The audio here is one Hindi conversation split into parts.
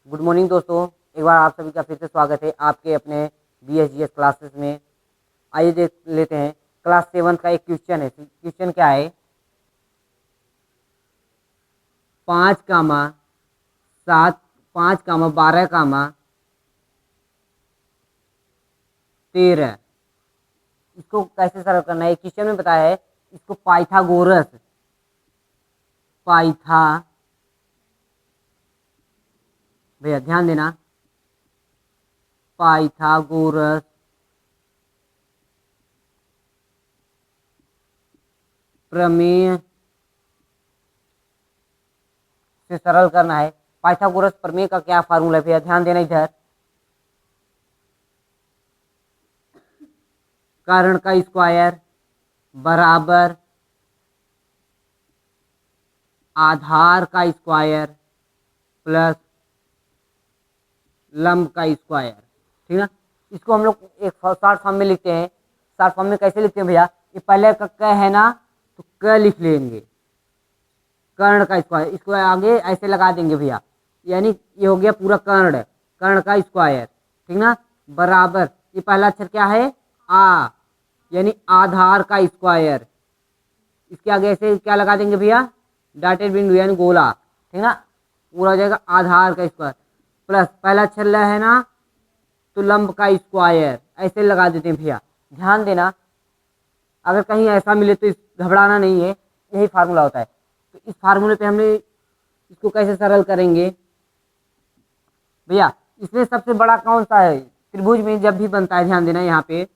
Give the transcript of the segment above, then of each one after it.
गुड मॉर्निंग दोस्तों। एक बार आप सभी का फिर से स्वागत है आपके अपने BSGS क्लासेस में। आइए देख लेते हैं क्लास 7 का एक क्वेश्चन है। क्वेश्चन क्या है? 5, 7, 5, 12, 13 इसको कैसे सरल करना है क्वेश्चन में बताया है। इसको पाइथा भैया ध्यान देना, पाइथागोरस प्रमेय से सरल करना है। पाइथागोरस प्रमेय का क्या फार्मूला है भैया? ध्यान देना इधर। कर्ण का स्क्वायर बराबर आधार का स्क्वायर प्लस लंब का स्क्वायर। ठीक ना? इसको हम लोग एक शॉर्ट फॉर्म में लिखते हैं। शॉर्ट फॉर्म में कैसे लिखते हैं भैया? ये पहले का क है ना, तो क लिख लेंगे, कर्ण का स्क्वायर। इसको आगे ऐसे लगा देंगे भैया, यानी ये हो गया पूरा कर्ण, कर्ण का स्क्वायर। ठीक ना? बराबर ये पहला अक्षर क्या है? आ, यानी आधार का स्क्वायर। इसके आगे ऐसे क्या लगा देंगे भैया? डॉटेड बिंदु यानी गोला। ठीक ना? पूरा हो जाएगा आधार का स्क्वायर प्लस पहला अक्षर ल है ना, तो लंब का स्क्वायर ऐसे लगा देते हैं भैया। ध्यान देना, अगर कहीं ऐसा मिले तो घबराना नहीं है, यही फार्मूला होता है। तो इस फार्मूले पे हमने इसको कैसे सरल करेंगे भैया? इसमें सबसे बड़ा कौन सा है त्रिभुज में जब भी बनता है? ध्यान देना यहाँ पे,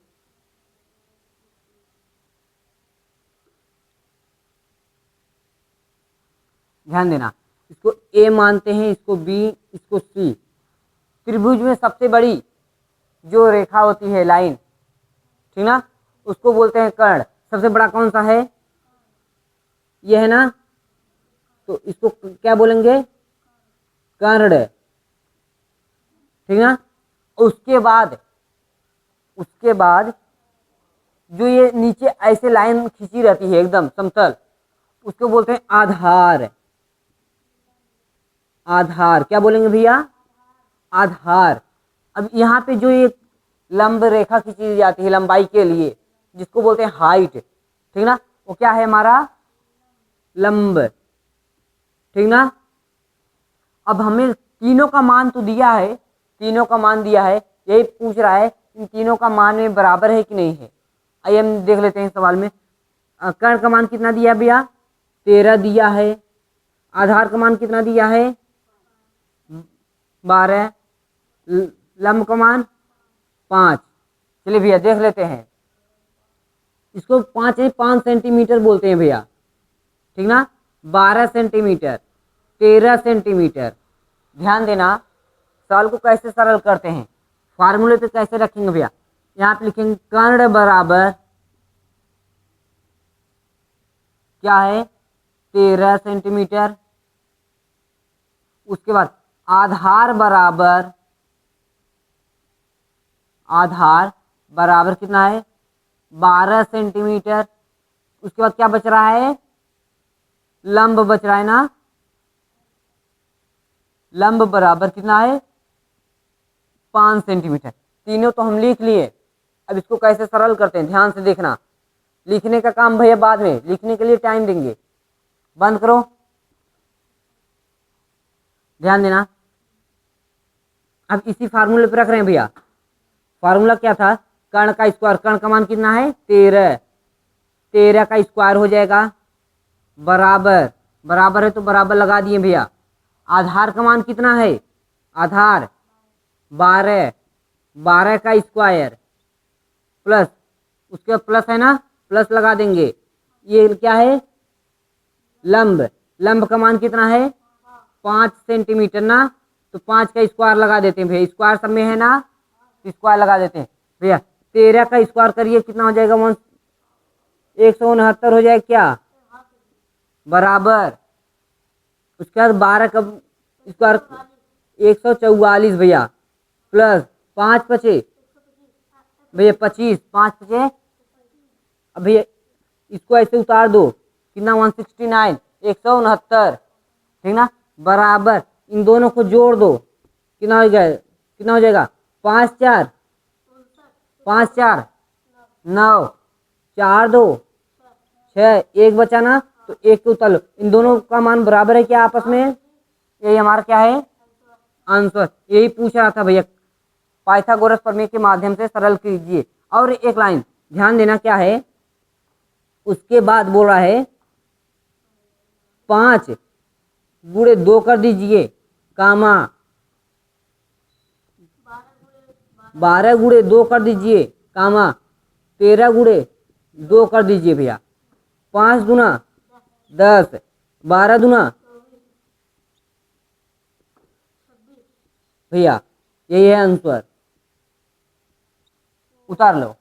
ध्यान देना। इसको ए मानते हैं, इसको बी, इसको सी। त्रिभुज में सबसे बड़ी जो रेखा होती है, लाइन, ठीक ना, उसको बोलते हैं कर्ण। सबसे बड़ा कौन सा है? ये है ना, तो इसको क्या बोलेंगे? कर्ण। ठीक ना? उसके बाद जो ये नीचे ऐसे लाइन खींची रहती है एकदम समतल, उसको बोलते हैं आधार। आधार क्या बोलेंगे भैया? आधार। अब यहाँ पे जो एक लंब रेखा खींची जाती है लंबाई के लिए, जिसको बोलते हैं हाइट, ठीक ना, वो क्या है? हमारा लंब। ठीक ना? अब हमें तीनों का मान तो दिया है, तीनों का मान दिया है, यही पूछ रहा है इन तीनों का मान में बराबर है कि नहीं है। आइए हम देख लेते हैं सवाल में। कर्ण का मान कितना दिया भैया? 13 दिया है। आधार का मान कितना दिया है? 12। लंब का मान 5। चलिए भैया देख लेते हैं। इसको 5 सेंटीमीटर बोलते हैं भैया। ठीक ना? 12 सेंटीमीटर, 13 सेंटीमीटर। ध्यान देना, सवाल को कैसे सरल करते हैं, फार्मूले पे कैसे रखेंगे भैया? यहाँ पे लिखेंगे कर्ण बराबर क्या है? 13 सेंटीमीटर। उसके बाद आधार बराबर कितना है? 12 सेंटीमीटर। उसके बाद क्या बच रहा है? लंब बच रहा है ना, लंब बराबर कितना है? 5 सेंटीमीटर। तीनों तो हम लिख लिए, अब इसको कैसे सरल करते हैं ध्यान से देखना। लिखने का काम भैया बाद में, लिखने के लिए टाइम देंगे। बंद करो, ध्यान देना। अब इसी फार्मूले पे रख रहे हैं भैया। फार्मूला क्या था? कर्ण का स्क्वायर। कर्ण का मान कितना है? 13। 13 का स्क्वायर हो जाएगा बराबर, बराबर है तो बराबर लगा दिए भैया। आधार का मान कितना है? आधार 12, 12 का स्क्वायर प्लस, उसके बाद प्लस है ना, प्लस लगा देंगे। ये क्या है? लंब। लंब का मान कितना है? 5 सेंटीमीटर ना, तो 5 का स्क्वायर लगा देते हैं भैया। स्क्वायर सब में है ना, स्क्वायर लगा देते हैं भैया। 13 का स्क्वायर करिए, कितना हो जाएगा? 169 हो जाएगा क्या? बराबर। उसके बाद 12 का स्क्वायर 144 भैया, प्लस 5 बचे भैया 25, 5 बचे। अब भैया इसको ऐसे उतार दो, कितना? 169, 169। ठीक ना? बराबर इन दोनों को जोड़ दो, कितना हो गया, कितना हो जाएगा, 5 4, 5 4 9, 4 2 6, एक बचा ना, तो एक को उतार लो। इन दोनों का मान बराबर है क्या आपस में, यही हमारा क्या है आंसर। यही पूछ रहा था भैया, पाइथागोरस प्रमेय के माध्यम से सरल कीजिए। और एक लाइन ध्यान देना क्या है, उसके बाद बोल रहा है 5 गुणे 2 कर दीजिए, कामा 12 गुणे 2 कर दीजिए, कामा 13 गुणे 2 कर दीजिए भैया। 5 दूना 10, 12 दूना भैया, यही है आंसर, उतार लो।